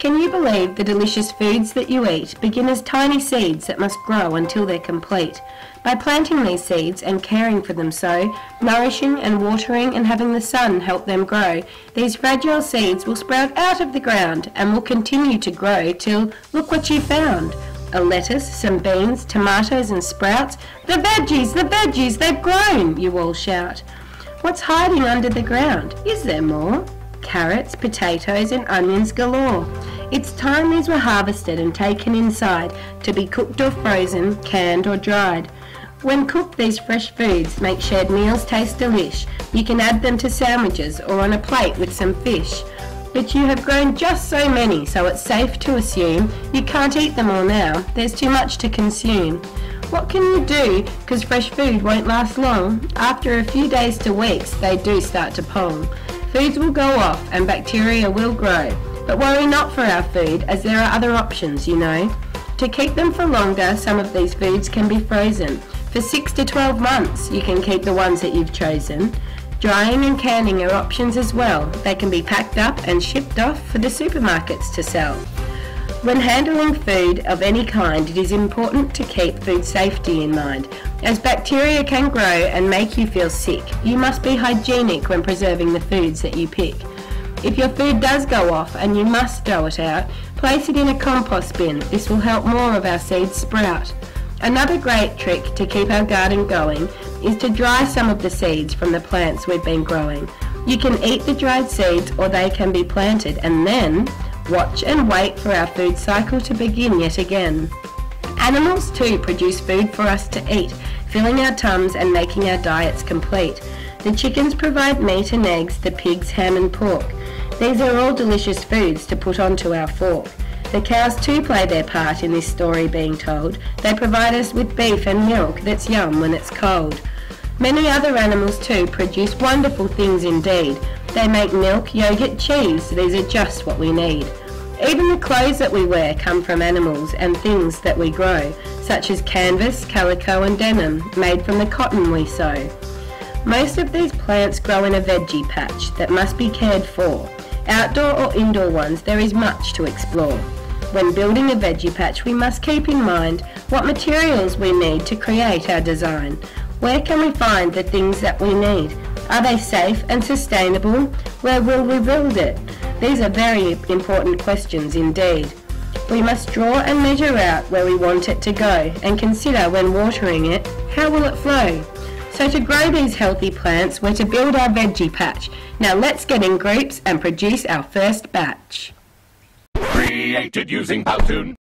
Can you believe the delicious foods that you eat begin as tiny seeds that must grow until they're complete? By planting these seeds and caring for them so, nourishing and watering and having the sun help them grow, these fragile seeds will sprout out of the ground and will continue to grow till, look what you found. A lettuce, some beans, tomatoes and sprouts. The veggies, they've grown, you all shout. What's hiding under the ground? Is there more? Carrots, potatoes and onions galore. It's time these were harvested and taken inside to be cooked or frozen, canned or dried. When cooked, these fresh foods make shared meals taste delish. You can add them to sandwiches or on a plate with some fish. But you have grown just so many, so it's safe to assume you can't eat them all now. There's too much to consume. What can you do? Because fresh food won't last long. After a few days to weeks, they do start to pong. Foods will go off and bacteria will grow. But worry not for our food, as there are other options, you know. To keep them for longer, some of these foods can be frozen. For 6 to 12 months, you can keep the ones that you've chosen. Drying and canning are options as well. They can be packed up and shipped off for the supermarkets to sell. When handling food of any kind, it is important to keep food safety in mind. As bacteria can grow and make you feel sick, you must be hygienic when preserving the foods that you pick. If your food does go off and you must throw it out, place it in a compost bin. This will help more of our seeds sprout. Another great trick to keep our garden going is to dry some of the seeds from the plants we've been growing. You can eat the dried seeds or they can be planted and then watch and wait for our food cycle to begin yet again. Animals too produce food for us to eat, filling our tums and making our diets complete. The chickens provide meat and eggs, the pigs ham and pork. These are all delicious foods to put onto our fork. The cows too play their part in this story being told. They provide us with beef and milk that's yum when it's cold. Many other animals too produce wonderful things indeed. They make milk, yogurt, cheese. These are just what we need. Even the clothes that we wear come from animals and things that we grow, such as canvas, calico and denim, made from the cotton we sew. Most of these plants grow in a veggie patch that must be cared for. Outdoor or indoor ones, there is much to explore. When building a veggie patch, we must keep in mind what materials we need to create our design. Where can we find the things that we need? Are they safe and sustainable? Where will we build it? These are very important questions indeed. We must draw and measure out where we want it to go and consider when watering it, how will it flow? So to grow these healthy plants, we're to build our veggie patch. Now let's get in groups and produce our first batch. Created using Powtoon.